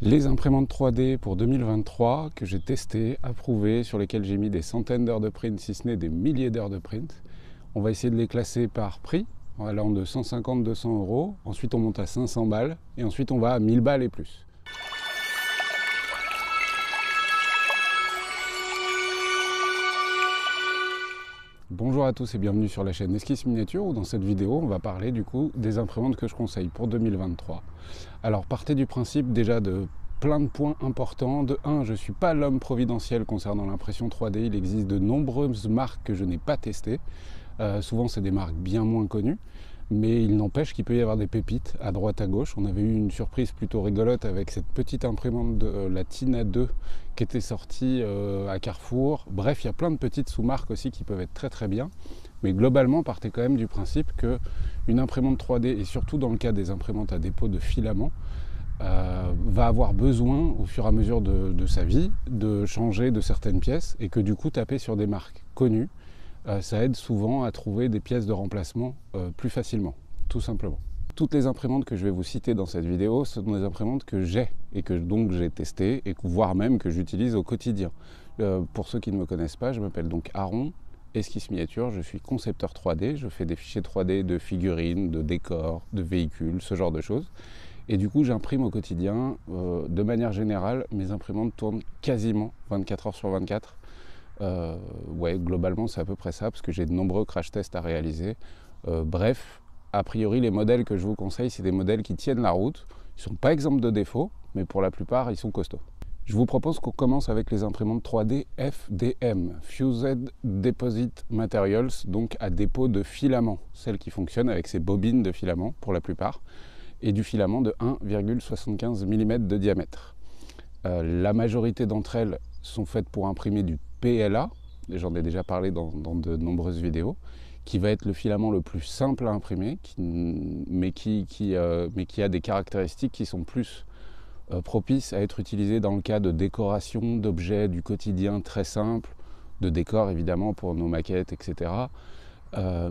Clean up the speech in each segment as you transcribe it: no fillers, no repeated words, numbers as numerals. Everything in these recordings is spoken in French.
Les imprimantes 3D pour 2023 que j'ai testées, approuvées, sur lesquelles j'ai mis des centaines d'heures de print, si ce n'est des milliers d'heures de print. On va essayer de les classer par prix, en allant de 150-200 euros. Ensuite on monte à 500 balles et ensuite on va à 1000 balles et plus. Bonjour à tous et bienvenue sur la chaîne Esquisse Miniature où dans cette vidéo on va parler du coup des imprimantes que je conseille pour 2023. Alors partez du principe déjà de plein de points importants. De 1, je ne suis pas l'homme providentiel concernant l'impression 3D, il existe de nombreuses marques que je n'ai pas testées. Souvent c'est des marques bien moins connues, mais il n'empêche qu'il peut y avoir des pépites à droite à gauche. On avait eu une surprise plutôt rigolote avec cette petite imprimante de la Tina 2 qui était sortie à Carrefour. Bref, il y a plein de petites sous-marques aussi qui peuvent être très très bien, mais globalement partez quand même du principe qu'une imprimante 3D, et surtout dans le cas des imprimantes à dépôt de filaments, va avoir besoin au fur et à mesure de sa vie de changer de certaines pièces, et que du coup taper sur des marques connues, ça aide souvent à trouver des pièces de remplacement plus facilement, tout simplement. Toutes les imprimantes que je vais vous citer dans cette vidéo, ce sont des imprimantes que j'ai et que donc j'ai testées et voire même que j'utilise au quotidien. Pour ceux qui ne me connaissent pas, je m'appelle donc Aaron, Esquisse Miniature, je suis concepteur 3D, je fais des fichiers 3D de figurines, de décors, de véhicules, ce genre de choses. Et du coup, j'imprime au quotidien. De manière générale, mes imprimantes tournent quasiment 24 heures sur 24. Ouais, globalement, c'est à peu près ça, parce que j'ai de nombreux crash tests à réaliser. Bref, a priori, les modèles que je vous conseille, c'est des modèles qui tiennent la route. Ils ne sont pas exempts de défauts, mais pour la plupart, ils sont costauds. Je vous propose qu'on commence avec les imprimantes 3D FDM, Fused Deposit Materials, donc à dépôt de filaments. Celles qui fonctionnent avec ces bobines de filaments, pour la plupart, et du filament de 1,75 mm de diamètre. La majorité d'entre elles sont faites pour imprimer du PLA, j'en ai déjà parlé dans de nombreuses vidéos, qui va être le filament le plus simple à imprimer, mais qui a des caractéristiques qui sont plus propices à être utilisées dans le cas de décoration, d'objets du quotidien très simples, de décors évidemment pour nos maquettes, etc.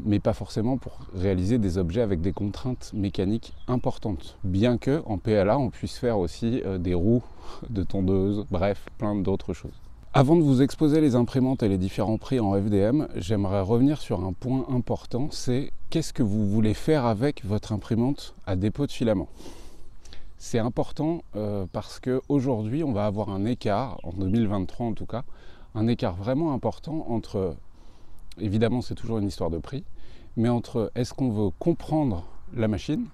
Mais pas forcément pour réaliser des objets avec des contraintes mécaniques importantes, bien que en PLA on puisse faire aussi des roues de tondeuse, bref, plein d'autres choses. Avant de vous exposer les imprimantes et les différents prix en FDM, j'aimerais revenir sur un point important, c'est qu'est-ce que vous voulez faire avec votre imprimante à dépôt de filament. C'est important parce qu'aujourd'hui on va avoir un écart, en 2023 en tout cas, un écart vraiment important entre, évidemment c'est toujours une histoire de prix, mais entre est-ce qu'on veut comprendre la machine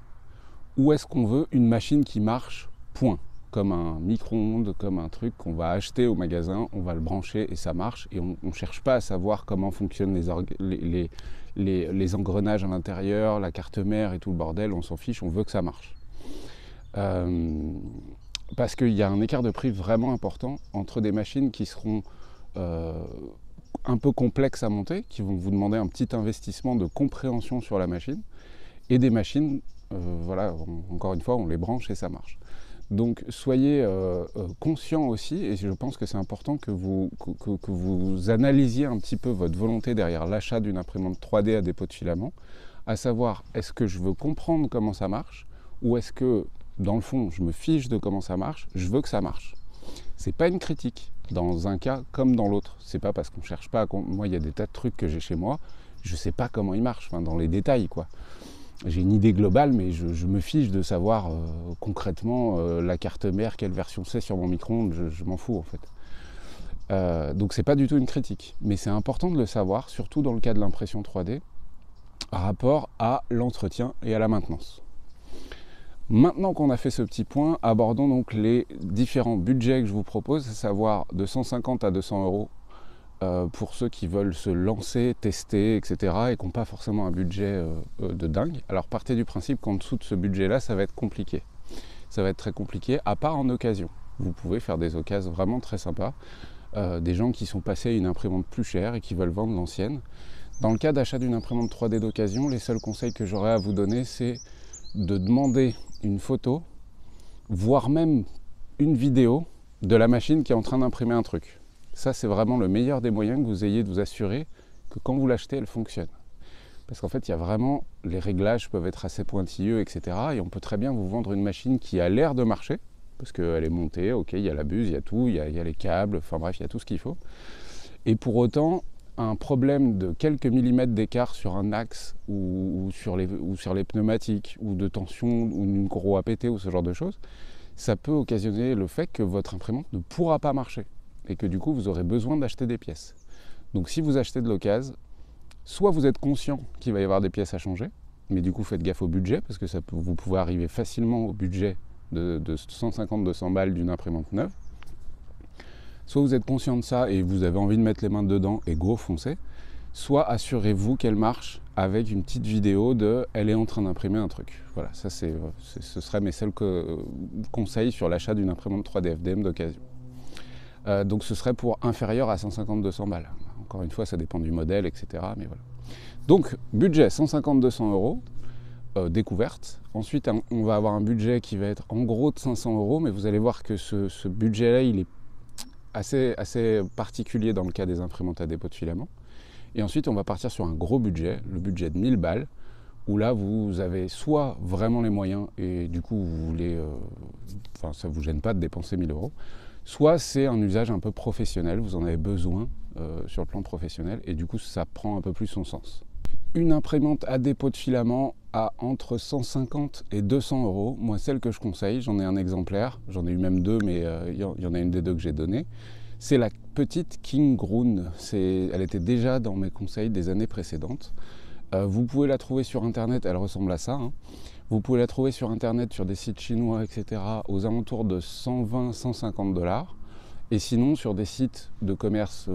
ou est-ce qu'on veut une machine qui marche, point. Comme un micro-ondes, comme un truc qu'on va acheter au magasin, on va le brancher et ça marche, et on ne cherche pas à savoir comment fonctionnent les engrenages à l'intérieur, la carte mère et tout le bordel, on s'en fiche, on veut que ça marche. Parce qu'il y a un écart de prix vraiment important entre des machines qui seront un peu complexes à monter, qui vont vous demander un petit investissement de compréhension sur la machine, et des machines, voilà, encore une fois, on les branche et ça marche. Donc soyez conscients aussi, et je pense que c'est important que vous analysiez un petit peu votre volonté derrière l'achat d'une imprimante 3D à dépôt de filament, à savoir est-ce que je veux comprendre comment ça marche, ou est-ce que dans le fond je me fiche de comment ça marche, je veux que ça marche. C'est pas une critique dans un cas comme dans l'autre, c'est pas parce qu'on cherche pas moi il y a des tas de trucs que j'ai chez moi, je sais pas comment ils marchent, enfin, dans les détails quoi. J'ai une idée globale, mais je me fiche de savoir concrètement la carte mère, quelle version c'est sur mon micro-ondes, je m'en fous en fait. Donc c'est pas du tout une critique, mais c'est important de le savoir, surtout dans le cas de l'impression 3D, par rapport à l'entretien et à la maintenance. Maintenant qu'on a fait ce petit point, abordons donc les différents budgets que je vous propose, à savoir de 150 à 200 euros pour ceux qui veulent se lancer, tester, etc. et qui n'ont pas forcément un budget de dingue. Alors partez du principe qu'en dessous de ce budget-là, ça va être compliqué. Ça va être très compliqué, à part en occasion. Vous pouvez faire des occasions vraiment très sympas. Des gens qui sont passés à une imprimante plus chère et qui veulent vendre l'ancienne. Dans le cas d'achat d'une imprimante 3D d'occasion, les seuls conseils que j'aurais à vous donner, c'est de demander une photo, voire même une vidéo de la machine qui est en train d'imprimer un truc. Ça, c'est vraiment le meilleur des moyens que vous ayez de vous assurer que quand vous l'achetez, elle fonctionne. Parce qu'en fait, il y a vraiment, les réglages peuvent être assez pointilleux, etc. Et on peut très bien vous vendre une machine qui a l'air de marcher, parce qu'elle est montée, ok, il y a la buse, il y a tout, il y a les câbles, enfin bref, il y a tout ce qu'il faut. Et pour autant, un problème de quelques millimètres d'écart sur un axe ou sur les pneumatiques, ou de tension, ou une roue à péter, ou ce genre de choses, ça peut occasionner le fait que votre imprimante ne pourra pas marcher et que du coup vous aurez besoin d'acheter des pièces. Donc si vous achetez de l'occasion, soit vous êtes conscient qu'il va y avoir des pièces à changer, mais du coup faites gaffe au budget, parce que vous pouvez arriver facilement au budget de 150-200 balles d'une imprimante neuve. Soit vous êtes conscient de ça et vous avez envie de mettre les mains dedans et go, foncez. Soit assurez-vous qu'elle marche avec une petite vidéo de « elle est en train d'imprimer un truc ». Voilà, ça ce serait mes seuls conseils sur l'achat d'une imprimante 3D FDM d'occasion. Donc ce serait pour inférieur à 150-200 balles. Encore une fois, ça dépend du modèle, etc. Mais voilà. Donc budget 150-200 euros, découverte. Ensuite, on va avoir un budget qui va être en gros de 500 euros, mais vous allez voir que ce budget-là, il est assez particulier dans le cas des imprimantes à dépôt de filament. Et ensuite, on va partir sur un gros budget, le budget de 1000 balles, où là, vous avez soit vraiment les moyens, et du coup, vous voulez, ça ne vous gêne pas de dépenser 1000 euros, soit c'est un usage un peu professionnel, vous en avez besoin sur le plan professionnel, et du coup, ça prend un peu plus son sens. Une imprimante à dépôt de filament à entre 150 et 200 euros. Moi, celle que je conseille, j'en ai un exemplaire, j'en ai eu même deux, mais il y en a une des deux que j'ai donnée. C'est la petite King Groon. Elle était déjà dans mes conseils des années précédentes. Vous pouvez la trouver sur internet, elle ressemble à ça. Hein. Vous pouvez la trouver sur internet, sur des sites chinois, etc., aux alentours de 120-150 $. Et sinon, sur des sites de commerce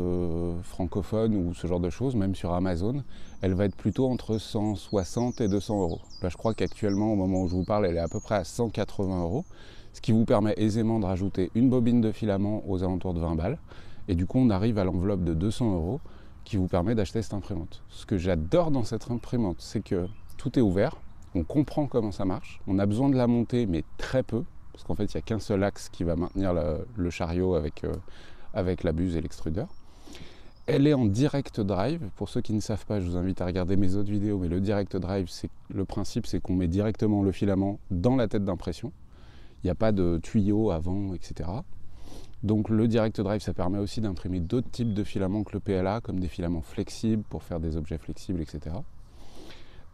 francophones ou ce genre de choses, même sur Amazon, elle va être plutôt entre 160 et 200 euros. Là, je crois qu'actuellement, au moment où je vous parle, elle est à peu près à 180 euros, ce qui vous permet aisément de rajouter une bobine de filament aux alentours de 20 balles. Et du coup, on arrive à l'enveloppe de 200 euros qui vous permet d'acheter cette imprimante. Ce que j'adore dans cette imprimante, c'est que tout est ouvert, on comprend comment ça marche, on a besoin de la monter, mais très peu, parce qu'en fait, il n'y a qu'un seul axe qui va maintenir le chariot avec la buse et l'extrudeur. Elle est en direct drive. Pour ceux qui ne savent pas, je vous invite à regarder mes autres vidéos, mais le direct drive, le principe, c'est qu'on met directement le filament dans la tête d'impression. Il n'y a pas de tuyau avant, etc. Donc le direct drive, ça permet aussi d'imprimer d'autres types de filaments que le PLA, comme des filaments flexibles pour faire des objets flexibles, etc.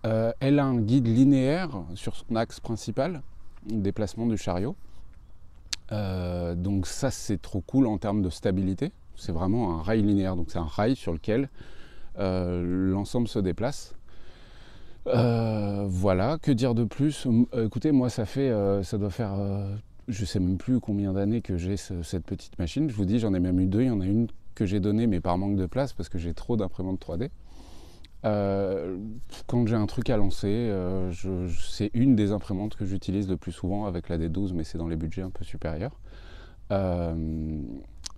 Elle a un guide linéaire sur son axe principal, déplacement du chariot. Donc ça, c'est trop cool en termes de stabilité. C'est vraiment un rail linéaire, donc c'est un rail sur lequel l'ensemble se déplace. Voilà, que dire de plus? Écoutez, moi ça doit faire, je sais même plus combien d'années que j'ai cette petite machine. Je vous dis, j'en ai même eu deux. Il y en a une que j'ai donnée, mais par manque de place, parce que j'ai trop d'imprimantes 3D. Quand j'ai un truc à lancer, c'est une des imprimantes que j'utilise le plus souvent avec la D12, mais c'est dans les budgets un peu supérieurs.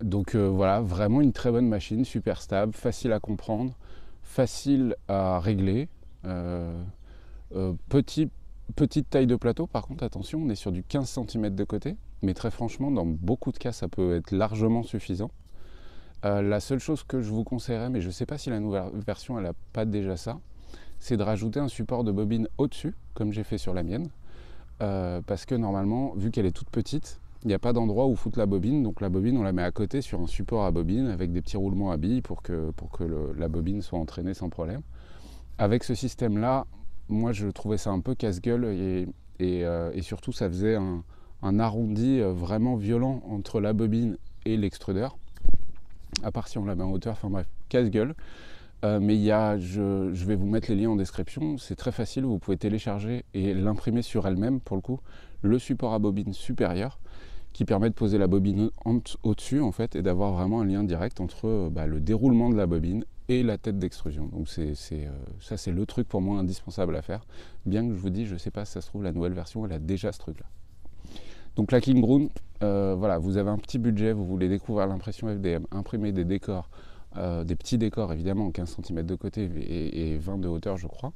Donc voilà, vraiment une très bonne machine, super stable, facile à comprendre, facile à régler. Petite taille de plateau, par contre, attention, on est sur du 15 cm de côté, mais très franchement, dans beaucoup de cas, ça peut être largement suffisant. La seule chose que je vous conseillerais, mais je ne sais pas si la nouvelle version elle n'a pas déjà ça, c'est de rajouter un support de bobine au-dessus, comme j'ai fait sur la mienne, parce que normalement, vu qu'elle est toute petite, il n'y a pas d'endroit où foutre la bobine, donc la bobine on la met à côté sur un support à bobine avec des petits roulements à billes pour que la bobine soit entraînée sans problème. Avec ce système-là, moi je trouvais ça un peu casse-gueule et surtout ça faisait un arrondi vraiment violent entre la bobine et l'extrudeur. À part si on la met en hauteur, enfin bref, casse-gueule. Mais je vais vous mettre les liens en description, c'est très facile, vous pouvez télécharger et l'imprimer sur elle-même, pour le coup, le support à bobine supérieur, qui permet de poser la bobine au-dessus, en fait, et d'avoir vraiment un lien direct entre le déroulement de la bobine et la tête d'extrusion. Donc ça, c'est le truc pour moi indispensable à faire, bien que je vous dis, je ne sais pas si ça se trouve, la nouvelle version, elle a déjà ce truc-là. Donc la King Groon, voilà, vous avez un petit budget, vous voulez découvrir l'impression FDM, imprimer des décors, des petits décors évidemment, 15 cm de côté et 20 de hauteur je crois.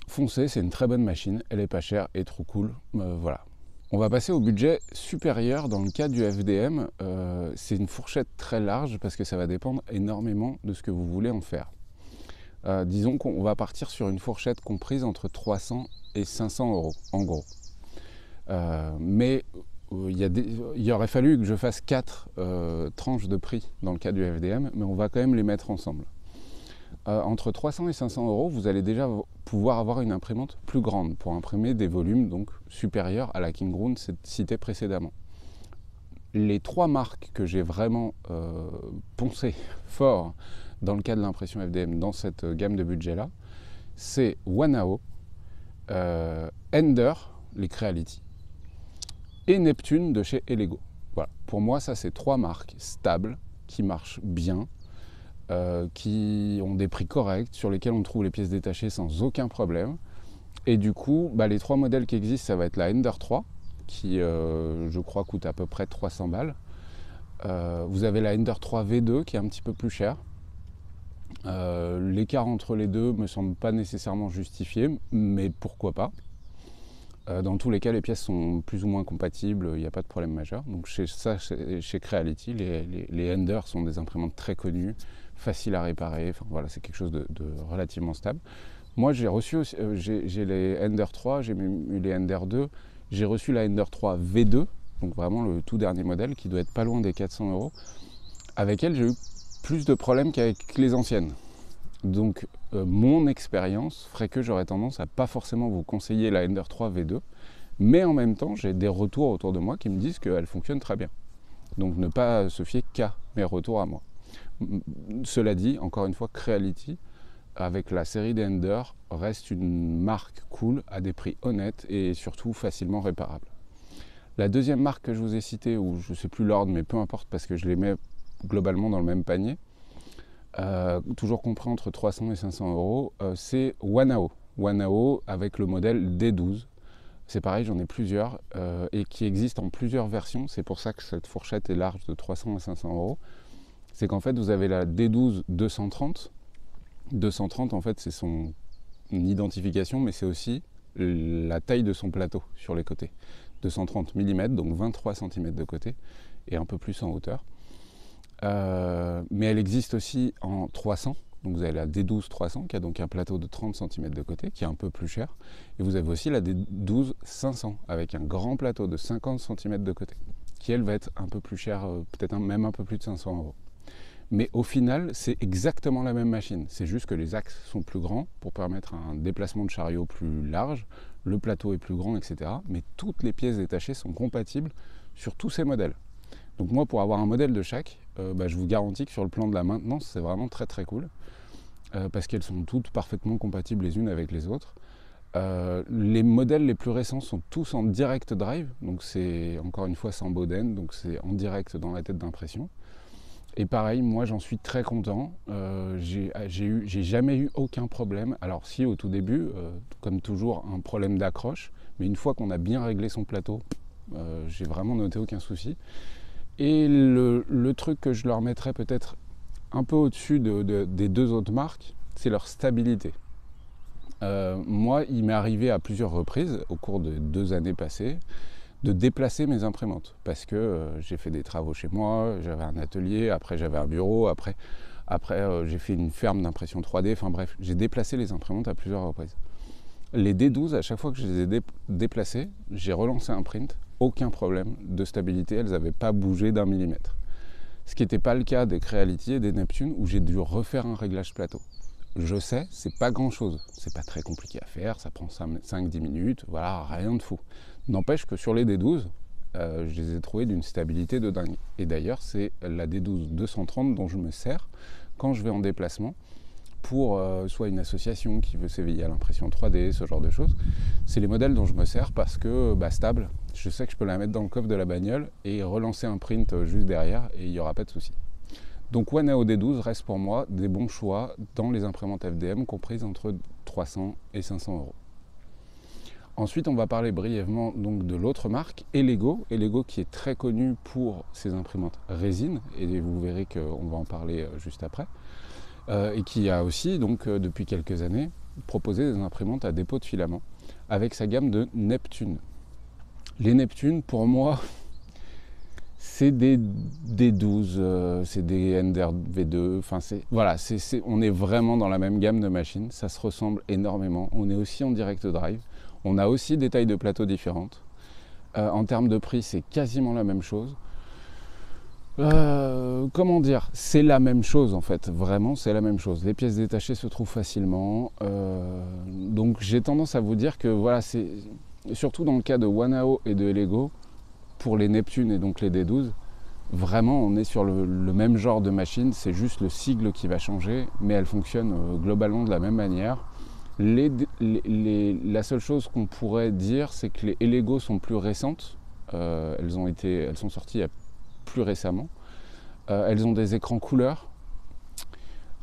Foncez, c'est une très bonne machine, elle est pas chère et trop cool, voilà. On va passer au budget supérieur. Dans le cas du FDM, c'est une fourchette très large parce que ça va dépendre énormément de ce que vous voulez en faire. Disons qu'on va partir sur une fourchette comprise entre 300 et 500 euros, en gros. Mais il aurait fallu que je fasse 4 tranches de prix dans le cas du FDM, mais on va quand même les mettre ensemble. Entre 300 et 500 euros, vous allez déjà pouvoir avoir une imprimante plus grande pour imprimer des volumes donc supérieurs à la Kingroon citée précédemment. Les 3 marques que j'ai vraiment poncé fort dans le cas de l'impression FDM dans cette gamme de budget-là, c'est Wanao, Ender, les Creality, et Neptune de chez Elego. Voilà. Pour moi, ça c'est 3 marques stables qui marchent bien, qui ont des prix corrects, sur lesquels on trouve les pièces détachées sans aucun problème. Et du coup, les 3 modèles qui existent, ça va être la Ender 3, qui je crois coûte à peu près 300 balles. Vous avez la Ender 3 V2 qui est un petit peu plus chère. L'écart entre les deux me semble pas nécessairement justifié, mais pourquoi pas. Dans tous les cas, les pièces sont plus ou moins compatibles, il n'y a pas de problème majeur. Donc chez Creality, les Ender sont des imprimantes très connues, faciles à réparer, enfin, voilà, c'est quelque chose de relativement stable. Moi j'ai reçu aussi, j'ai les Ender 3, j'ai eu les Ender 2, j'ai reçu la Ender 3 V2, donc vraiment le tout dernier modèle qui doit être pas loin des 400 euros. Avec elle j'ai eu plus de problèmes qu'avec les anciennes. Donc mon expérience ferait que j'aurais tendance à pas forcément vous conseiller la Ender 3 V2, mais en même temps j'ai des retours autour de moi qui me disent qu'elle fonctionne très bien. Donc ne pas se fier qu'à mes retours à moi. Cela dit, encore une fois, Creality, avec la série des Ender, reste une marque cool à des prix honnêtes et surtout facilement réparables. La deuxième marque que je vous ai citée, ou je ne sais plus l'ordre, mais peu importe parce que je les mets globalement dans le même panier, toujours compris entre 300 et 500 euros, c'est Wanao. Wanao avec le modèle D12. C'est pareil, j'en ai plusieurs et qui existent en plusieurs versions. C'est pour ça que cette fourchette est large de 300 à 500 euros. C'est qu'en fait, vous avez la D12 230. 230, en fait, c'est son identification, mais c'est aussi la taille de son plateau sur les côtés. 230 mm, donc 23 cm de côté et un peu plus en hauteur. Mais elle existe aussi en 300, donc vous avez la D12 300 qui a donc un plateau de 30 cm de côté qui est un peu plus cher, et vous avez aussi la D12 500 avec un grand plateau de 50 cm de côté qui elle va être un peu plus chère, peut-être même un peu plus de 500 euros. Mais au final c'est exactement la même machine, c'est juste que les axes sont plus grands pour permettre un déplacement de chariot plus large, le plateau est plus grand, etc. Mais toutes les pièces détachées sont compatibles sur tous ces modèles. Donc moi, pour avoir un modèle de chaque, je vous garantis que sur le plan de la maintenance, c'est vraiment très très cool, parce qu'elles sont toutes parfaitement compatibles les unes avec les autres. Les modèles les plus récents sont tous en direct drive, donc c'est encore une fois sans Bowden, donc c'est en direct dans la tête d'impression. Et pareil, moi j'en suis très content, j'ai jamais eu aucun problème. Alors si au tout début, comme toujours, un problème d'accroche, mais une fois qu'on a bien réglé son plateau, j'ai vraiment noté aucun souci. Et le truc que je leur mettrais peut-être un peu au-dessus des 2 autres marques, c'est leur stabilité. Moi, il m'est arrivé à plusieurs reprises, au cours de 2 années passées, de déplacer mes imprimantes. Parce que j'ai fait des travaux chez moi, j'avais un atelier, après j'avais un bureau, après j'ai fait une ferme d'impression 3D, enfin bref, j'ai déplacé les imprimantes à plusieurs reprises. Les D12, à chaque fois que je les ai déplacées, j'ai relancé un print, aucun problème de stabilité, elles n'avaient pas bougé d'1 millimètre. Ce qui n'était pas le cas des Creality et des Neptune où j'ai dû refaire un réglage plateau. Je sais, c'est pas grand chose, c'est pas très compliqué à faire, ça prend 5-10 minutes, voilà, rien de fou. N'empêche que sur les D12, je les ai trouvés d'une stabilité de dingue. Et d'ailleurs, c'est la D12 230 dont je me sers quand je vais en déplacement pour soit une association qui veut s'éveiller à l'impression 3D, ce genre de choses. C'est les modèles dont je me sers parce que stable, je sais que je peux la mettre dans le coffre de la bagnole et relancer un print juste derrière et il n'y aura pas de souci. Donc Wanao D12 reste pour moi des bons choix dans les imprimantes FDM comprises entre 300 et 500 euros. Ensuite, on va parler brièvement donc de l'autre marque, Elego. Elego qui est très connu pour ses imprimantes résine, et vous verrez qu'on va en parler juste après. Et qui a aussi, donc depuis quelques années, proposé des imprimantes à dépôt de filament avec sa gamme de Neptune. Les Neptune, pour moi, c'est des D12, c'est des Ender V2, enfin voilà, on est vraiment dans la même gamme de machines, ça se ressemble énormément. On est aussi en direct drive, on a aussi des tailles de plateau différentes. En termes de prix, c'est quasiment la même chose. Comment dire, c'est la même chose en fait, vraiment c'est la même chose. Les pièces détachées se trouvent facilement, donc j'ai tendance à vous dire que voilà, c'est surtout dans le cas de Wanao et de Elego, pour les Neptune et donc les D12, vraiment on est sur le même genre de machine, c'est juste le sigle qui va changer, mais elles fonctionnent globalement de la même manière. La seule chose qu'on pourrait dire, c'est que les Elego sont plus récentes, elles sont sorties il y a plus récemment. Elles ont des écrans couleurs.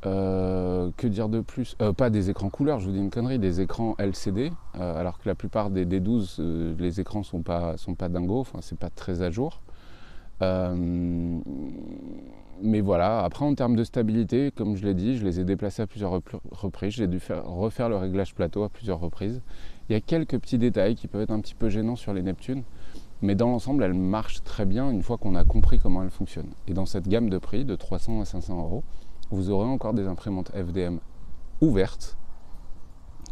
Que dire de plus, pas des écrans couleurs, je vous dis une connerie, des écrans LCD, alors que la plupart des D12, les écrans sont pas dingos, enfin c'est pas très à jour. Mais voilà, après en termes de stabilité, comme je l'ai dit, je les ai déplacés à plusieurs reprises, j'ai dû refaire le réglage plateau à plusieurs reprises. Il y a quelques petits détails qui peuvent être un petit peu gênants sur les Neptune, mais dans l'ensemble, elles marchent très bien une fois qu'on a compris comment elles fonctionnent. Et dans cette gamme de prix, de 300 à 500 euros, vous aurez encore des imprimantes FDM ouvertes,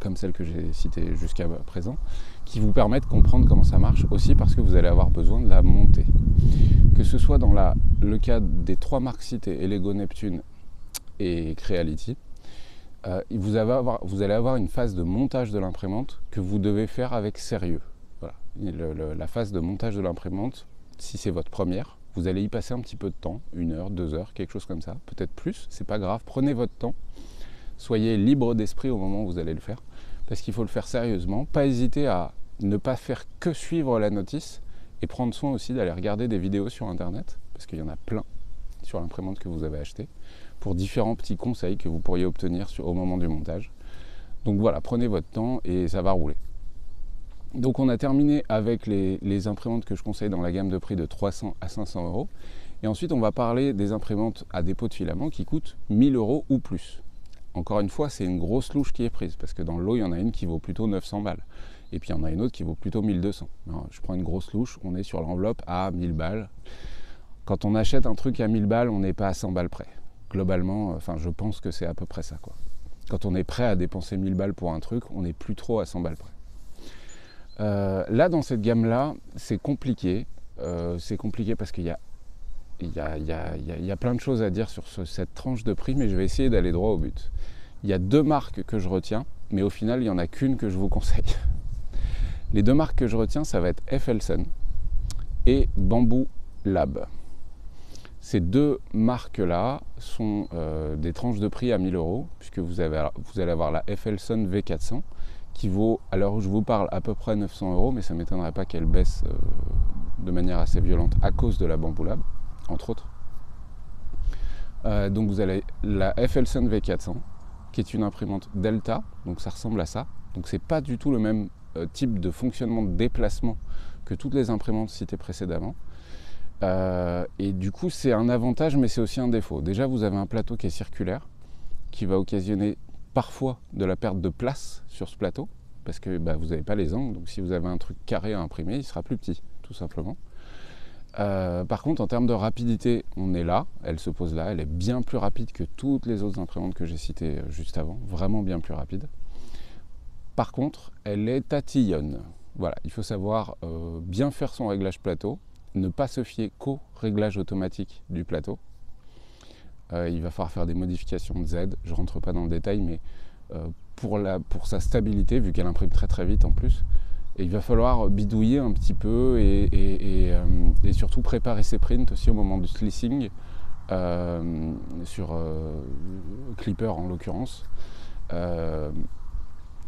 comme celle que j'ai citée jusqu'à présent, qui vous permettent de comprendre comment ça marche aussi parce que vous allez avoir besoin de la monter. Que ce soit dans le cas des 3 marques citées, Elego, Neptune et Creality, vous allez avoir une phase de montage de l'imprimante que vous devez faire avec sérieux. Voilà. La phase de montage de l'imprimante, si c'est votre première, vous allez y passer un petit peu de temps, 1 heure, 2 heures, quelque chose comme ça, peut-être plus, c'est pas grave, prenez votre temps, soyez libre d'esprit au moment où vous allez le faire, parce qu'il faut le faire sérieusement, pas hésiter à ne pas faire que suivre la notice, et prendre soin aussi d'aller regarder des vidéos sur internet, parce qu'il y en a plein sur l'imprimante que vous avez achetée, pour différents petits conseils que vous pourriez obtenir au moment du montage. Donc voilà, prenez votre temps et ça va rouler. Donc on a terminé avec les imprimantes que je conseille dans la gamme de prix de 300 à 500 euros. Et ensuite on va parler des imprimantes à dépôt de filament qui coûtent 1000 euros ou plus. Encore une fois, c'est une grosse louche qui est prise, parce que dans le lot, il y en a une qui vaut plutôt 900 balles. Et puis il y en a une autre qui vaut plutôt 1200. Alors, je prends une grosse louche, on est sur l'enveloppe à 1000 balles. Quand on achète un truc à 1000 balles, on n'est pas à 100 balles près. Globalement, enfin je pense que c'est à peu près ça, quoi. Quand on est prêt à dépenser 1000 balles pour un truc, on n'est plus trop à 100 balles près. Là, dans cette gamme-là, c'est compliqué. C'est compliqué parce qu'il y a plein de choses à dire sur cette tranche de prix, mais je vais essayer d'aller droit au but. Il y a 2 marques que je retiens, mais au final, il n'y en a qu'une que je vous conseille. Les 2 marques que je retiens, ça va être FLSun et Bamboo Lab. Ces 2 marques-là sont des tranches de prix à 1000 euros, puisque vous allez avoir la FLSun V400, qui vaut, à l'heure où je vous parle, à peu près 900 euros, mais ça ne m'étonnerait pas qu'elle baisse de manière assez violente à cause de la Bamboo Lab, entre autres. Donc vous avez la FLSun V400, qui est une imprimante Delta, donc ça ressemble à ça. Donc c'est pas du tout le même type de fonctionnement de déplacement que toutes les imprimantes citées précédemment. Et du coup c'est un avantage, mais c'est aussi un défaut. Déjà vous avez un plateau qui est circulaire, qui va occasionner parfois de la perte de place sur ce plateau, parce que vous n'avez pas les angles, donc si vous avez un truc carré à imprimer, il sera plus petit, tout simplement. Par contre, en termes de rapidité, on est là, elle se pose là, elle est bien plus rapide que toutes les autres imprimantes que j'ai citées juste avant, vraiment bien plus rapide. Par contre, elle est tatillonne. Voilà, il faut savoir bien faire son réglage plateau, ne pas se fier qu'au réglage automatique du plateau. Il va falloir faire des modifications de Z, je ne rentre pas dans le détail, mais pour sa stabilité, vu qu'elle imprime très très vite en plus, et il va falloir bidouiller un petit peu et surtout préparer ses prints aussi au moment du slicing, sur Clipper en l'occurrence.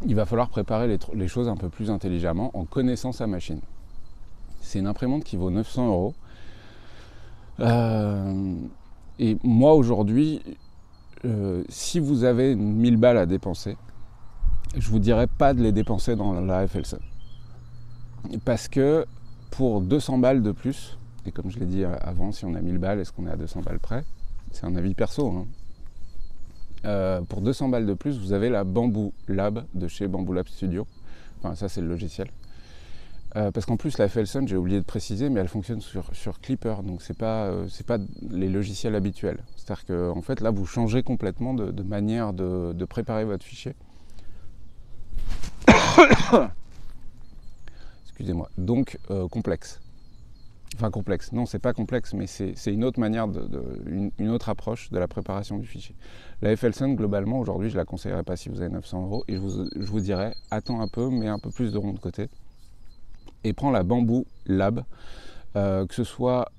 Il va falloir préparer les choses un peu plus intelligemment en connaissant sa machine. C'est une imprimante qui vaut 900 euros. Et moi aujourd'hui, si vous avez 1000 balles à dépenser, je vous dirais pas de les dépenser dans la FLSun. Parce que pour 200 balles de plus, et comme je l'ai dit avant, si on a 1000 balles, est-ce qu'on est à 200 balles près? C'est un avis perso, hein. Pour 200 balles de plus, vous avez la Bamboo Lab de chez Bamboo Lab Studio. Enfin, ça c'est le logiciel. Parce qu'en plus la FLSun, j'ai oublié de préciser, mais elle fonctionne sur Clipper, donc c'est pas les logiciels habituels. C'est-à-dire que en fait là vous changez complètement de manière de préparer votre fichier. excusez-moi. Donc complexe. Enfin complexe, non c'est pas complexe, mais c'est une autre manière, une autre approche de la préparation du fichier. La FLSun, globalement, aujourd'hui, je ne la conseillerais pas si vous avez 900 € et je vous dirais, attends un peu, mets un peu plus de rond de côté et prends la Bamboo Lab, que ce soit,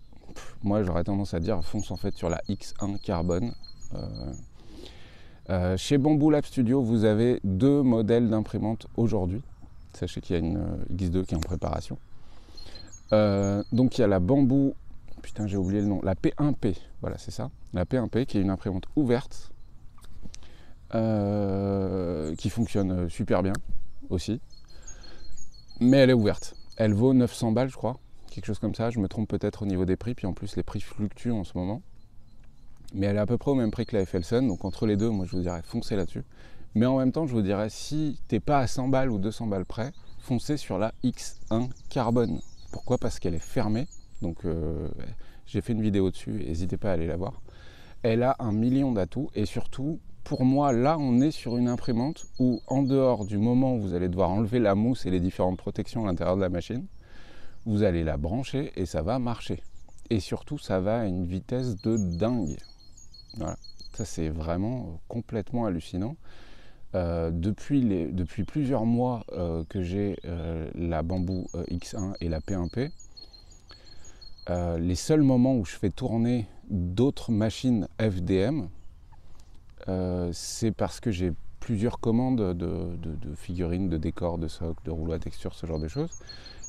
moi j'aurais tendance à dire, fonce en fait sur la X1 Carbone. Chez Bamboo Lab Studio, vous avez 2 modèles d'imprimante aujourd'hui. Sachez qu'il y a une X2 qui est en préparation. Donc il y a la Bamboo, putain j'ai oublié le nom, la P1P, voilà c'est ça, la P1P qui est une imprimante ouverte qui fonctionne super bien aussi, mais elle est ouverte. Elle vaut 900 balles je crois, quelque chose comme ça, je me trompe peut-être au niveau des prix, puis en plus les prix fluctuent en ce moment, mais elle est à peu près au même prix que la FLSun, donc entre les deux moi je vous dirais foncez là-dessus, mais en même temps je vous dirais si t'es pas à 100 balles ou 200 balles près, foncez sur la X1 Carbone. Pourquoi? Parce qu'elle est fermée, donc j'ai fait une vidéo dessus, n'hésitez pas à aller la voir. Elle a 1 million d'atouts et surtout, pour moi, là on est sur une imprimante où en dehors du moment où vous allez devoir enlever la mousse et les différentes protections à l'intérieur de la machine, vous allez la brancher et ça va marcher. Et surtout, ça va à une vitesse de dingue. Voilà, ça c'est vraiment complètement hallucinant. Depuis plusieurs mois que j'ai la Bamboo X1 et la P1P, les seuls moments où je fais tourner d'autres machines FDM, c'est parce que j'ai plusieurs commandes de figurines, de décors, de socles, de rouleaux à texture, ce genre de choses,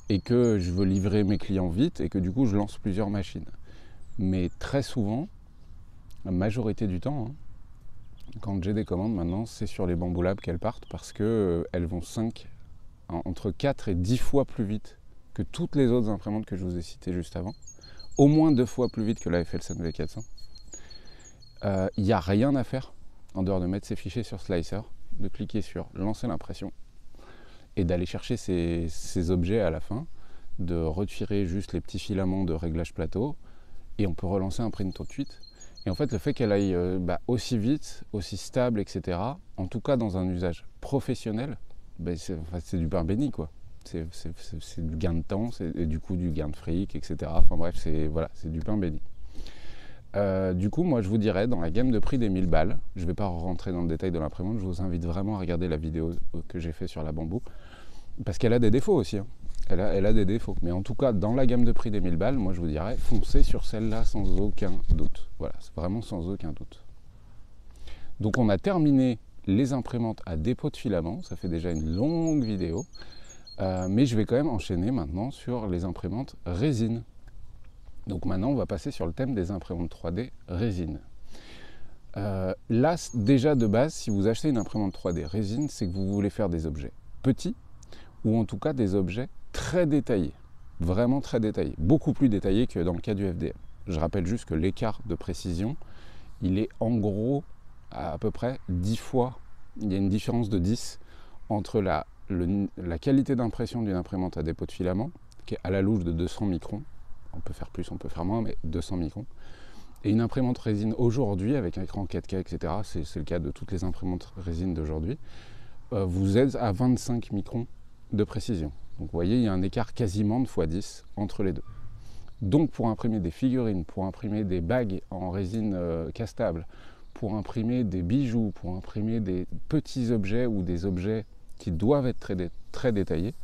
et que je veux livrer mes clients vite et que du coup je lance plusieurs machines. Mais très souvent, la majorité du temps, hein, quand j'ai des commandes maintenant, c'est sur les Bamboo Lab qu'elles partent parce qu'elles vont entre 4 et 10 fois plus vite que toutes les autres imprimantes que je vous ai citées juste avant. Au moins 2 fois plus vite que la FLSun V400. Il n'y a rien à faire en dehors de mettre ses fichiers sur Slicer, de cliquer sur lancer l'impression et d'aller chercher ces objets à la fin, de retirer juste les petits filaments de réglage plateau et on peut relancer un print tout de suite. Et en fait, le fait qu'elle aille aussi vite, aussi stable, etc., en tout cas dans un usage professionnel, c'est du pain béni, quoi. C'est du gain de temps, et du coup du gain de fric, etc. Enfin bref, c'est du pain béni. Du coup, moi je vous dirais, dans la gamme de prix des 1000 balles, je ne vais pas rentrer dans le détail de l'imprimante, je vous invite vraiment à regarder la vidéo que j'ai fait sur la Bamboo, parce qu'elle a des défauts aussi, hein. Elle a des défauts, mais en tout cas dans la gamme de prix des 1000 balles, moi je vous dirais foncez sur celle-là sans aucun doute. Voilà, c'est vraiment sans aucun doute. Donc on a terminé les imprimantes à dépôt de filament, ça fait déjà une longue vidéo, mais je vais quand même enchaîner maintenant sur les imprimantes résine. Donc maintenant on va passer sur le thème des imprimantes 3D résine. Là déjà de base, si vous achetez une imprimante 3D résine, c'est que vous voulez faire des objets petits, ou en tout cas des objets très détaillés, vraiment très détaillés, beaucoup plus détaillés que dans le cas du FDM. Je rappelle juste que l'écart de précision, il est en gros à peu près 10 fois, il y a une différence de 10 entre la qualité d'impression d'une imprimante à dépôt de filament, qui est à la louche de 200 microns, on peut faire plus, on peut faire moins, mais 200 microns, et une imprimante résine aujourd'hui, avec un écran 4K, etc., c'est le cas de toutes les imprimantes résine d'aujourd'hui, vous êtes à 25 microns de précision. Donc vous voyez, il y a un écart quasiment de x10 entre les deux. Donc pour imprimer des figurines, pour imprimer des bagues en résine castable, pour imprimer des bijoux, pour imprimer des petits objets ou des objets qui doivent être très détaillés,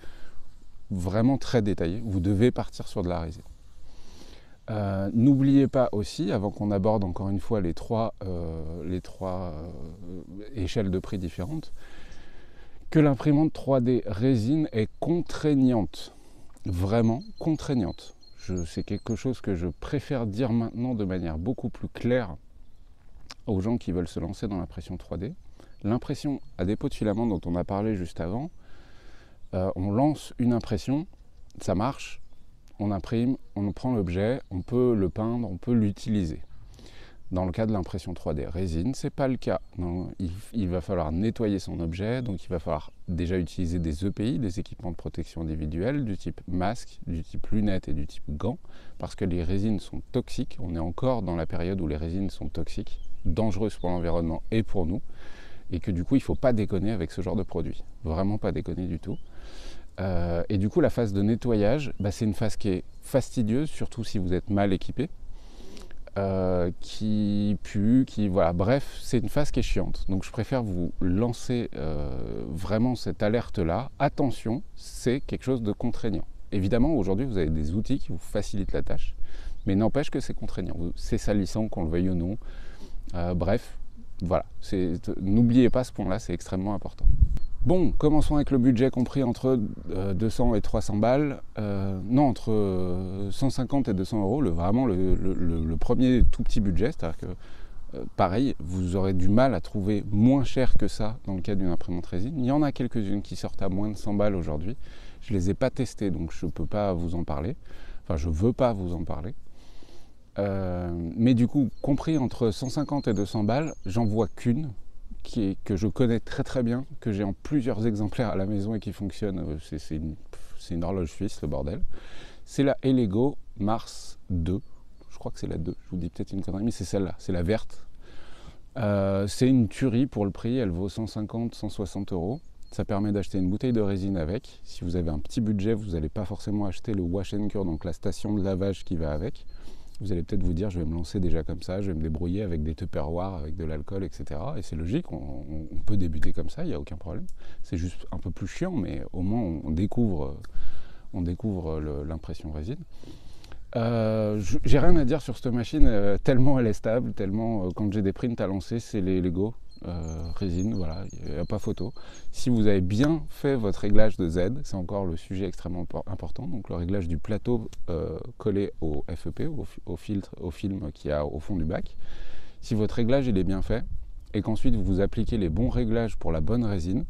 vraiment très détaillés, vous devez partir sur de la résine. N'oubliez pas aussi, avant qu'on aborde encore une fois les trois échelles de prix différentes, que l'imprimante 3D résine est contraignante, vraiment contraignante. C'est quelque chose que je préfère dire maintenant de manière beaucoup plus claire aux gens qui veulent se lancer dans l'impression 3D. L'impression à dépôt de filament dont on a parlé juste avant, on lance une impression, ça marche, on imprime, on prend l'objet, on peut le peindre, on peut l'utiliser. Dans le cas de l'impression 3D résine, ce n'est pas le cas. Non, il va falloir nettoyer son objet, donc il va falloir déjà utiliser des EPI, des équipements de protection individuelle, du type masque, du type lunettes et du type gants, parce que les résines sont toxiques. On est encore dans la période où les résines sont toxiques, dangereuses pour l'environnement et pour nous, et que du coup il ne faut pas déconner avec ce genre de produit. Vraiment pas déconner du tout. Et du coup, la phase de nettoyage, c'est une phase qui est fastidieuse, surtout si vous êtes mal équipé, qui pue, voilà, bref, c'est une phase qui est chiante. Donc je préfère vous lancer vraiment cette alerte-là. Attention, c'est quelque chose de contraignant. Évidemment, aujourd'hui, vous avez des outils qui vous facilitent la tâche, mais n'empêche que c'est contraignant. C'est salissant, qu'on le veuille ou non. Bref, voilà, n'oubliez pas ce point-là, c'est extrêmement important. Bon, commençons avec le budget compris entre 200 et 300 balles. Non, entre 150 et 200 euros, vraiment le premier tout petit budget. C'est-à-dire que, pareil, vous aurez du mal à trouver moins cher que ça dans le cas d'une imprimante résine. Il y en a quelques-unes qui sortent à moins de 100 balles aujourd'hui. Je ne les ai pas testées, donc je ne peux pas vous en parler. Enfin, je ne veux pas vous en parler. Mais du coup, compris entre 150 et 200 balles, j'en vois qu'une que je connais très très bien, que j'ai en plusieurs exemplaires à la maison et qui fonctionne. C'est une horloge suisse, le bordel. C'est la Elego Mars 2. Je crois que c'est la 2. Je vous dis peut-être une connerie, mais c'est celle-là. C'est la verte. C'est une tuerie pour le prix. Elle vaut 150, 160 euros. Ça permet d'acheter une bouteille de résine avec. Si vous avez un petit budget, vous n'allez pas forcément acheter le wash and cure, donc la station de lavage qui va avec. Vous allez peut-être vous dire, je vais me lancer déjà comme ça, je vais me débrouiller avec des tupperwares, avec de l'alcool, etc. Et c'est logique, on peut débuter comme ça, il n'y a aucun problème. C'est juste un peu plus chiant, mais au moins on découvre l'impression résine. J'ai rien à dire sur cette machine, tellement elle est stable, tellement quand j'ai des prints à lancer, c'est les Lego résine, voilà, il n'y a pas photo. Si vous avez bien fait votre réglage de Z, c'est encore le sujet extrêmement important, donc le réglage du plateau collé au FEP, au film qu'il y a au fond du bac. Si votre réglage il est bien fait, et qu'ensuite vous appliquez les bons réglages pour la bonne résine,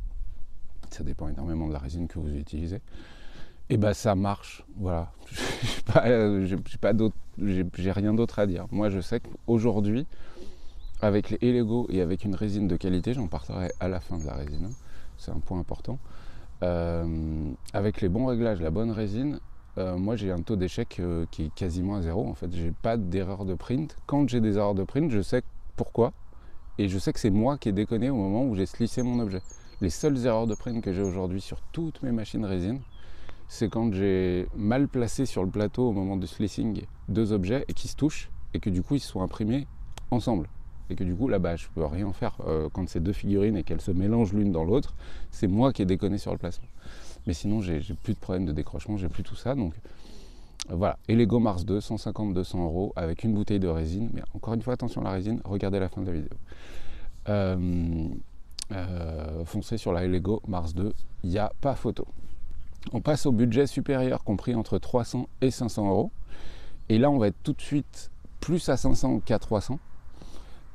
ça dépend énormément de la résine que vous utilisez, et ça marche, voilà. J'ai rien d'autre à dire. Moi je sais qu'aujourd'hui, avec les Elego et avec une résine de qualité, j'en parlerai à la fin de la résine, c'est un point important. Avec les bons réglages, la bonne résine, moi j'ai un taux d'échec qui est quasiment à zéro. En fait, j'ai pas d'erreur de print. Quand j'ai des erreurs de print, je sais pourquoi, et je sais que c'est moi qui ai déconné au moment où j'ai slissé mon objet. Les seules erreurs de print que j'ai aujourd'hui sur toutes mes machines résine, c'est quand j'ai mal placé sur le plateau au moment du slissing 2 objets et qui se touchent, et que du coup ils se sont imprimés ensemble. Et que du coup là-bas je peux rien faire quand c'est 2 figurines et qu'elles se mélangent l'une dans l'autre, c'est moi qui ai déconné sur le placement. Mais sinon j'ai plus de problème de décrochement, j'ai plus tout ça, donc voilà. Elego Mars 2, 150-200 euros avec une bouteille de résine, mais encore une fois attention à la résine, regardez la fin de la vidéo. Foncez sur la Elego Mars 2, il n'y a pas photo. On passe au budget supérieur compris entre 300 et 500 euros, et là on va être tout de suite plus à 500 qu'à 300.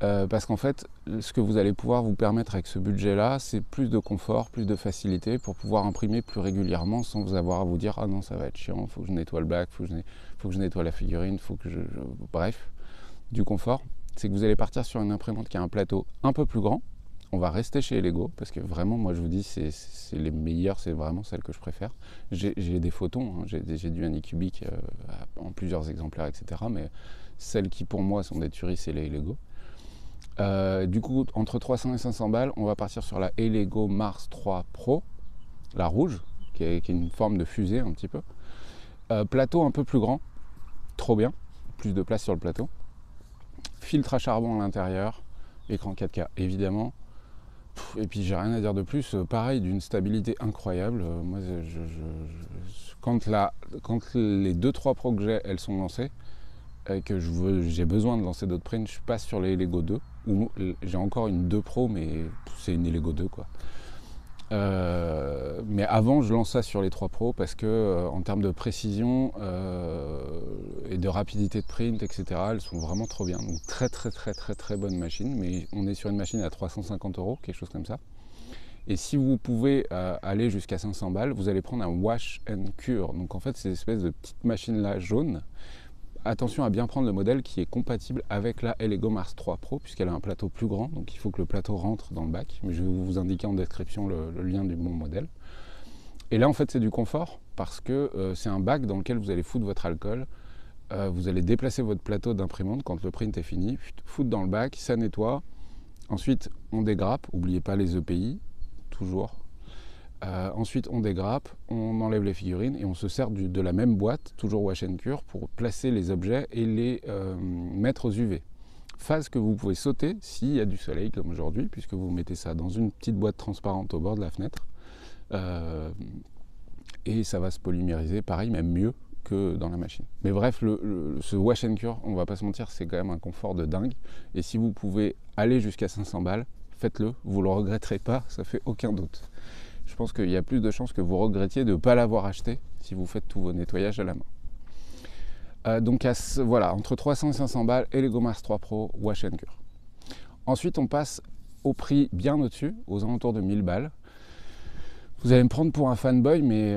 Parce qu'en fait, ce que vous allez pouvoir vous permettre avec ce budget-là, c'est plus de confort, plus de facilité pour pouvoir imprimer plus régulièrement sans vous avoir à vous dire « Ah non, ça va être chiant, il faut que je nettoie le bac, il faut que je nettoie la figurine, il faut que je… » Bref, du confort, c'est que vous allez partir sur une imprimante qui a un plateau un peu plus grand. On va rester chez Elego, parce que vraiment, moi je vous dis, c'est les meilleures, c'est vraiment celle que je préfère. J'ai des photons, hein, j'ai du Anycubic en plusieurs exemplaires, etc. Mais celles qui pour moi sont des tueries, c'est les Elego. Du coup, entre 300 et 500 balles, on va partir sur la Elego Mars 3 Pro, la rouge, qui est une forme de fusée un petit peu. Plateau un peu plus grand, trop bien, plus de place sur le plateau. Filtre à charbon à l'intérieur, écran 4K évidemment. Et puis j'ai rien à dire de plus, pareil, d'une stabilité incroyable. Moi, quand les 2-3 Pro que j'ai, elles sont lancées, et que j'ai besoin de lancer d'autres prints, je passe sur les Elego 2, où j'ai encore une 2 Pro, mais c'est une Elego 2 quoi. Mais avant, je lance ça sur les 3 Pro parce que en termes de précision et de rapidité de print, etc., elles sont vraiment trop bien. Donc très bonne machine, mais on est sur une machine à 350 euros, quelque chose comme ça. Et si vous pouvez aller jusqu'à 500 balles, vous allez prendre un wash and cure. Donc en fait, c'est une espèce de petite machine là jaune. Attention à bien prendre le modèle qui est compatible avec la Elego Mars 3 Pro, puisqu'elle a un plateau plus grand, donc il faut que le plateau rentre dans le bac. Mais je vais vous indiquer en description le lien du bon modèle. Et là, en fait, c'est du confort, parce que c'est un bac dans lequel vous allez foutre votre alcool. Vous allez déplacer votre plateau d'imprimante quand le print est fini, foutre dans le bac, ça nettoie. Ensuite, on dégrappe, n'oubliez pas les EPI, toujours. Ensuite, on dégrappe, on enlève les figurines et on se sert de la même boîte, toujours wash and cure, pour placer les objets et les mettre aux UV. Phase que vous pouvez sauter s'il y a du soleil, comme aujourd'hui, puisque vous mettez ça dans une petite boîte transparente au bord de la fenêtre. Et ça va se polymériser, pareil, même mieux que dans la machine. Mais bref, ce wash and cure, on va pas se mentir, c'est quand même un confort de dingue. Et si vous pouvez aller jusqu'à 500 balles, faites-le, vous le regretterez pas, ça fait aucun doute. Je pense qu'il y a plus de chances que vous regrettiez de ne pas l'avoir acheté si vous faites tous vos nettoyages à la main. Donc voilà, entre 300 et 500 balles et Lego Mars 3 Pro wash and cure. Ensuite, on passe au prix bien au-dessus, aux alentours de 1000 balles. Vous allez me prendre pour un fanboy, mais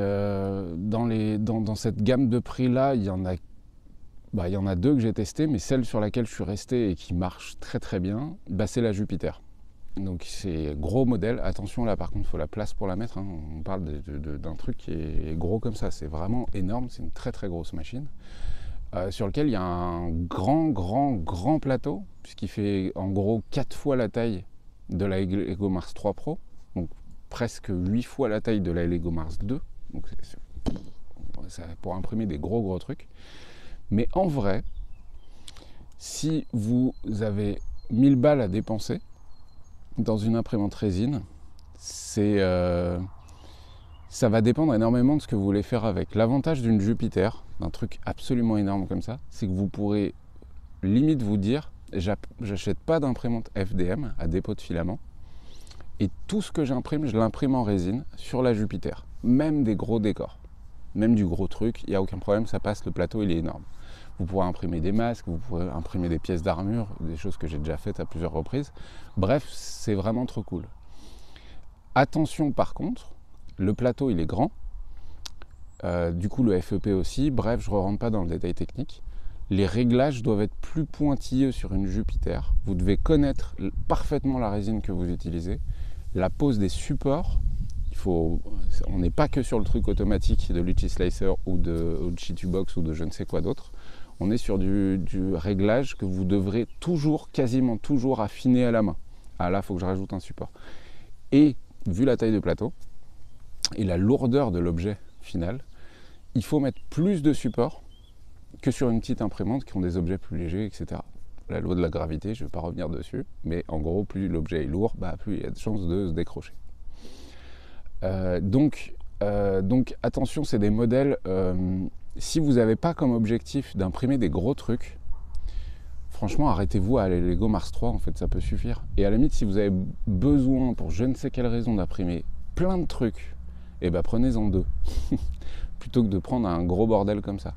dans cette gamme de prix-là, il y en a deux que j'ai testées, mais celle sur laquelle je suis resté et qui marche très très bien, c'est la Jupiter. Donc c'est gros modèle, attention là par contre il faut la place pour la mettre, hein. On parle d'un truc qui est gros comme ça, c'est vraiment énorme, c'est une très très grosse machine sur lequel il y a un grand plateau, puisqu'il fait en gros 4 fois la taille de la Lego Mars 3 Pro, donc presque 8 fois la taille de la Lego Mars 2, donc ça pour imprimer des gros trucs. Mais en vrai, si vous avez 1000 balles à dépenser dans une imprimante résine, ça va dépendre énormément de ce que vous voulez faire avec. L'avantage d'une Jupiter, d'un truc absolument énorme comme ça, c'est que vous pourrez limite vous dire, j'achète pas d'imprimante FDM à dépôt de filament, et tout ce que j'imprime, je l'imprime en résine sur la Jupiter, même des gros décors, même du gros truc, il n'y a aucun problème, ça passe, le plateau il est énorme. Vous pourrez imprimer des masques, vous pourrez imprimer des pièces d'armure, des choses que j'ai déjà faites à plusieurs reprises. Bref, c'est vraiment trop cool. Attention par contre, le plateau il est grand, du coup le FEP aussi, bref, je ne rentre pas dans le détail technique. Les réglages doivent être plus pointilleux sur une Jupiter. Vous devez connaître parfaitement la résine que vous utilisez. La pose des supports, on n'est pas que sur le truc automatique de Luchi-Slicer ou de Chitubox ou de je ne sais quoi d'autre. On est sur du réglage que vous devrez quasiment toujours affiner à la main. Ah là, il faut que je rajoute un support. Et vu la taille de plateau et la lourdeur de l'objet final, il faut mettre plus de supports que sur une petite imprimante qui ont des objets plus légers, etc. La loi de la gravité, je ne vais pas revenir dessus, mais en gros, plus l'objet est lourd, plus il y a de chances de se décrocher. Donc attention, c'est des modèles, si vous n'avez pas comme objectif d'imprimer des gros trucs, franchement arrêtez-vous à la Lego Mars 3, en fait ça peut suffire. Et à la limite, si vous avez besoin pour je ne sais quelle raison d'imprimer plein de trucs, prenez-en 2 plutôt que de prendre un gros bordel comme ça.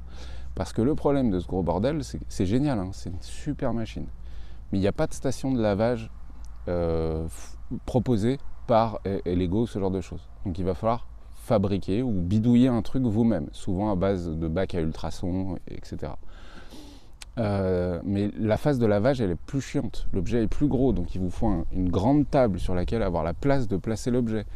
Parce que le problème de ce gros bordel, c'est génial, hein, c'est une super machine, mais il n'y a pas de station de lavage proposée par Lego, ce genre de choses. Donc il va falloir fabriquer ou bidouiller un truc vous-même, souvent à base de bacs à ultrasons, etc. Mais la phase de lavage, elle est plus chiante. L'objet est plus gros, donc il vous faut une grande table sur laquelle avoir la place de placer l'objet.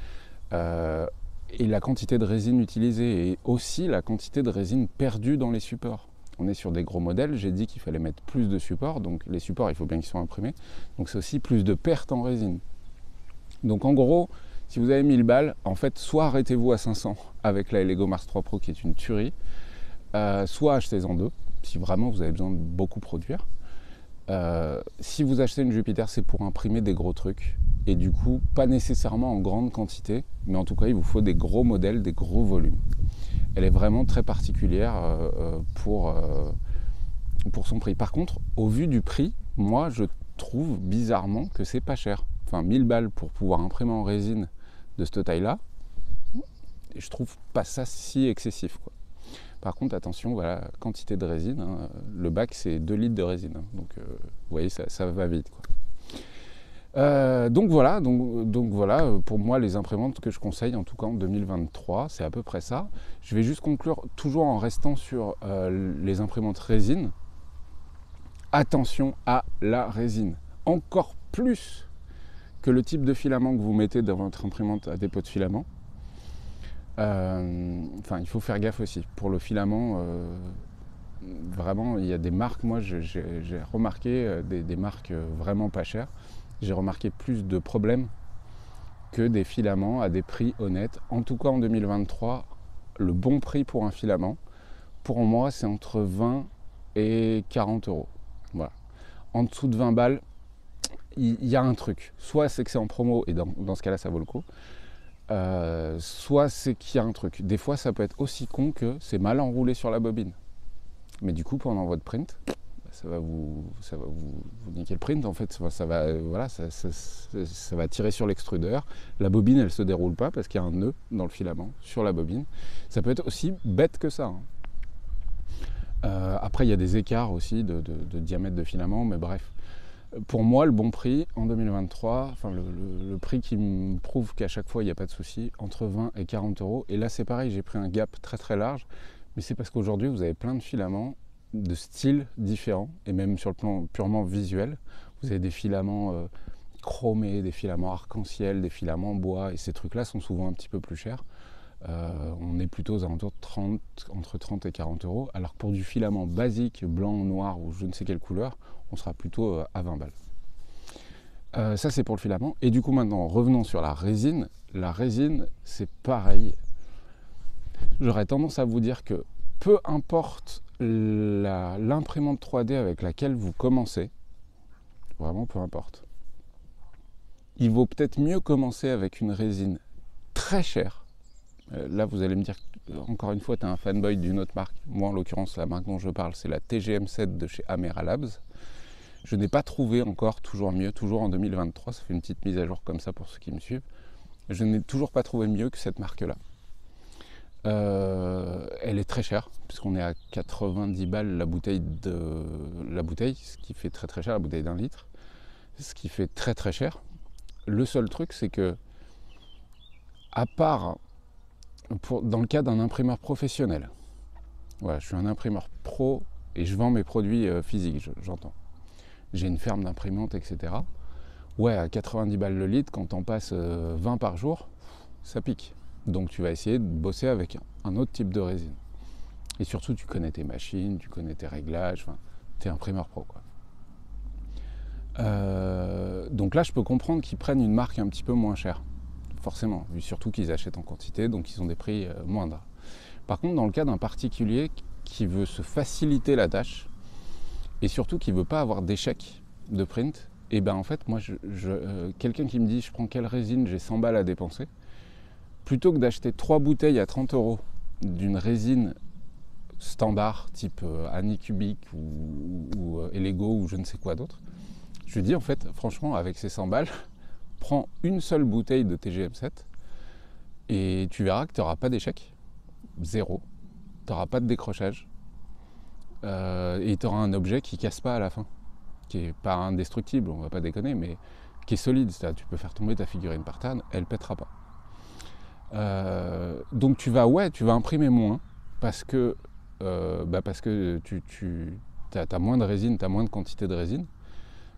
Et la quantité de résine utilisée et aussi la quantité de résine perdue dans les supports. On est sur des gros modèles, j'ai dit qu'il fallait mettre plus de supports, donc les supports, il faut bien qu'ils soient imprimés. Donc c'est aussi plus de pertes en résine. Donc en gros, si vous avez 1000 balles, en fait, soit arrêtez-vous à 500 avec la Lego Mars 3 Pro qui est une tuerie, soit achetez-en 2, si vraiment vous avez besoin de beaucoup produire. Si vous achetez une Jupiter, c'est pour imprimer des gros trucs, et du coup, pas nécessairement en grande quantité, mais en tout cas, il vous faut des gros modèles, des gros volumes. Elle est vraiment très particulière pour son prix. Par contre, au vu du prix, moi, je trouve bizarrement que c'est pas cher. Enfin, 1000 balles pour pouvoir imprimer en résine de cette taille-là, et je trouve pas ça si excessif, quoi. Par contre, attention, voilà, quantité de résine, hein, le bac c'est 2 litres de résine, hein, donc vous voyez, ça va vite, quoi. Donc voilà, pour moi les imprimantes que je conseille, en tout cas en 2023, c'est à peu près ça. Je vais juste conclure toujours en restant sur les imprimantes résine. Attention à la résine, encore plus que le type de filament que vous mettez dans votre imprimante à dépôt de filament. Il faut faire gaffe aussi. Pour le filament, vraiment, il y a des marques, moi j'ai remarqué des marques vraiment pas chères. J'ai remarqué plus de problèmes que des filaments à des prix honnêtes. En tout cas en 2023, le bon prix pour un filament, pour moi, c'est entre 20 et 40 euros. Voilà. En dessous de 20 balles, il y a un truc. Soit c'est que c'est en promo, et dans ce cas-là, ça vaut le coup. Soit c'est qu'il y a un truc. Des fois, ça peut être aussi con que c'est mal enroulé sur la bobine. Mais du coup, pendant votre print, ça va vous niquer le print. En fait, ça va tirer sur l'extrudeur. La bobine, elle ne se déroule pas parce qu'il y a un nœud dans le filament sur la bobine. Ça peut être aussi bête que ça. Après, il y a des écarts aussi de diamètre de filament, mais bref. Pour moi, le bon prix en 2023, enfin le prix qui me prouve qu'à chaque fois il n'y a pas de souci, entre 20 et 40 euros. Et là, c'est pareil, j'ai pris un gap très très large, mais c'est parce qu'aujourd'hui, vous avez plein de filaments de styles différents, et même sur le plan purement visuel. Vous avez des filaments chromés, des filaments arc-en-ciel, des filaments bois, et ces trucs-là sont souvent un petit peu plus chers. On est plutôt aux alentours de entre 30 et 40 euros, alors que pour du filament basique, blanc, noir ou je ne sais quelle couleur, on sera plutôt à 20 balles. Ça c'est pour le filament. Et du coup maintenant, revenons sur la résine. La résine, c'est pareil. J'aurais tendance à vous dire que peu importe l'imprimante 3D avec laquelle vous commencez, vraiment peu importe, il vaut peut-être mieux commencer avec une résine très chère. Là, vous allez me dire, encore une fois, tu es un fanboy d'une autre marque. Moi, en l'occurrence, la marque dont je parle, c'est la TGM7 de chez Amera Labs. Je n'ai pas trouvé encore toujours mieux, toujours en 2023. Ça fait une petite mise à jour comme ça pour ceux qui me suivent. Je n'ai toujours pas trouvé mieux que cette marque-là. Elle est très chère, puisqu'on est à 90 balles la bouteille, ce qui fait très très cher, la bouteille d'1 litre. Ce qui fait très très cher. Le seul truc, c'est que, à part dans le cas d'un imprimeur professionnel, voilà, je suis un imprimeur pro et je vends mes produits physiques, j'entends. J'ai une ferme d'imprimantes, etc. Ouais, à 90 balles le litre, quand on passe 20 par jour, ça pique. Donc tu vas essayer de bosser avec un autre type de résine. Et surtout, tu connais tes machines, tu connais tes réglages, tu es imprimeur pro, quoi. Donc là, je peux comprendre qu'ils prennent une marque un petit peu moins chère. Forcément, vu surtout qu'ils achètent en quantité, donc ils ont des prix moindres. Par contre, dans le cas d'un particulier qui veut se faciliter la tâche, et surtout qui ne veut pas avoir d'échec de print, et ben en fait, moi, quelqu'un qui me dit, je prends quelle résine, j'ai 100 balles à dépenser, plutôt que d'acheter 3 bouteilles à 30 euros d'une résine standard, type Anycubic ou Elego ou je ne sais quoi d'autre, je lui dis, en fait, franchement, avec ces 100 balles, prends une seule bouteille de TGM7 et tu verras que tu n'auras pas d'échec, zéro, tu n'auras pas de décrochage et tu auras un objet qui ne casse pas à la fin, qui n'est pas indestructible, on ne va pas déconner, mais qui est solide, c'est-à-dire tu peux faire tomber ta figurine par terre, elle ne pètera pas. Donc tu vas imprimer moins parce que tu as moins de résine, tu as moins de quantité de résine,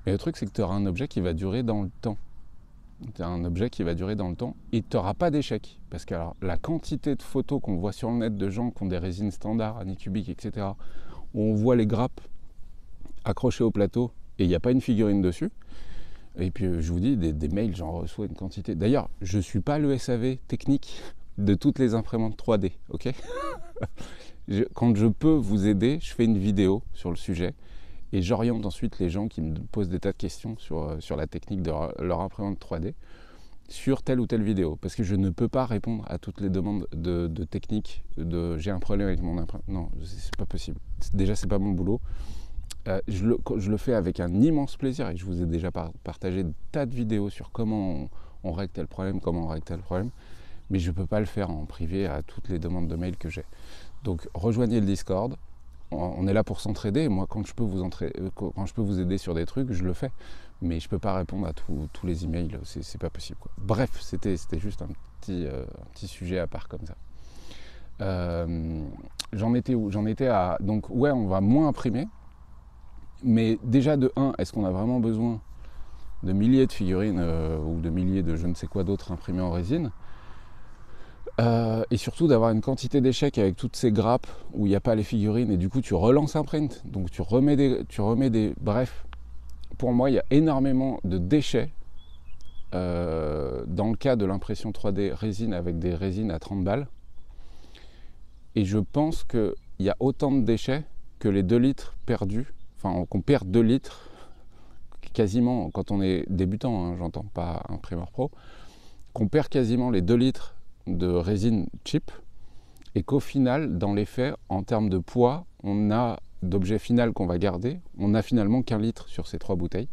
mais le truc c'est que tu auras un objet qui va durer dans le temps. Tu as un objet qui va durer dans le temps et tu n'auras pas d'échec. Parce que alors, la quantité de photos qu'on voit sur le net de gens qui ont des résines standards, Anycubic, etc., où on voit les grappes accrochées au plateau et il n'y a pas une figurine dessus. Et puis je vous dis, des mails, j'en reçois une quantité. D'ailleurs, je ne suis pas le SAV technique de toutes les imprimantes 3D, ok. Quand je peux vous aider, je fais une vidéo sur le sujet. Et j'oriente ensuite les gens qui me posent des tas de questions sur la technique de leur imprimante 3D sur telle ou telle vidéo. Parce que je ne peux pas répondre à toutes les demandes de technique, j'ai un problème avec mon imprimante. Non, c'est pas possible. Déjà, c'est pas mon boulot. Je le fais avec un immense plaisir et je vous ai déjà partagé des tas de vidéos sur comment on règle tel problème, comment on règle tel problème. Mais je ne peux pas le faire en privé à toutes les demandes de mail que j'ai. Donc, rejoignez le Discord. On est là pour s'entraider. Moi, quand je peux vous aider sur des trucs, je le fais. Mais je ne peux pas répondre à tous les emails. C'est pas possible, quoi. Bref, c'était juste un petit sujet à part comme ça. J'en étais à... Donc, ouais, on va moins imprimer. Mais déjà, de 1, est-ce qu'on a vraiment besoin de milliers de figurines ou de milliers de je ne sais quoi d'autres imprimés en résine ? Et surtout d'avoir une quantité d'échecs avec toutes ces grappes où il n'y a pas les figurines et du coup tu relances un print, donc tu remets des... Bref, pour moi il y a énormément de déchets dans le cas de l'impression 3D résine avec des résines à 30 balles. Et je pense qu'il y a autant de déchets que les 2 litres perdus, enfin qu'on perd 2 litres quasiment quand on est débutant, hein, j'entends pas imprimeur pro, qu'on perd quasiment les 2 litres de résine cheap et qu'au final, dans les faits, en termes de poids, on a d'objet final qu'on va garder, on a finalement qu'1 litre sur ces 3 bouteilles,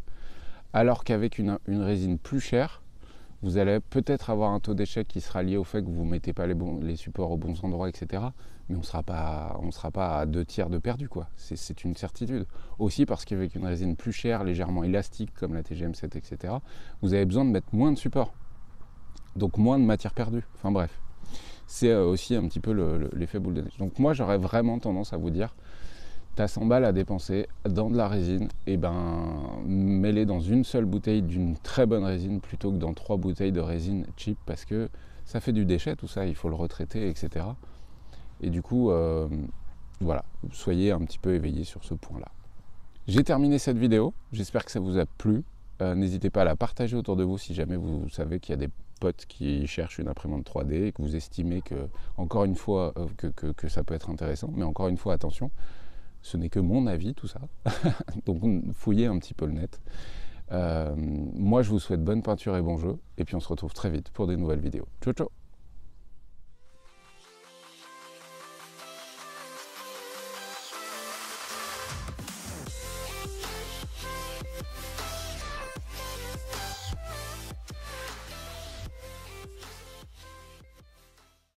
alors qu'avec une résine plus chère, vous allez peut-être avoir un taux d'échec qui sera lié au fait que vous ne mettez pas les supports aux bons endroits, etc. Mais on ne sera pas à 2 tiers de perdu, quoi. C'est une certitude. Aussi parce qu'avec une résine plus chère, légèrement élastique, comme la TGM7, etc., vous avez besoin de mettre moins de supports. Donc moins de matière perdue. Enfin bref. C'est aussi un petit peu l'effet boule de neige. Donc moi, j'aurais vraiment tendance à vous dire, t'as 100 balles à dépenser dans de la résine, et ben mets-les dans une seule bouteille d'une très bonne résine plutôt que dans 3 bouteilles de résine cheap, parce que ça fait du déchet tout ça, il faut le retraiter, etc. Et du coup, voilà, soyez un petit peu éveillés sur ce point-là. J'ai terminé cette vidéo, j'espère que ça vous a plu. N'hésitez pas à la partager autour de vous si jamais vous savez qu'il y a des potes qui cherchent une imprimante 3D et que vous estimez que, encore une fois, que ça peut être intéressant. Mais encore une fois, attention, ce n'est que mon avis tout ça. Donc fouillez un petit peu le net. Moi je vous souhaite bonne peinture et bon jeu. Et puis on se retrouve très vite pour des nouvelles vidéos. Ciao ciao.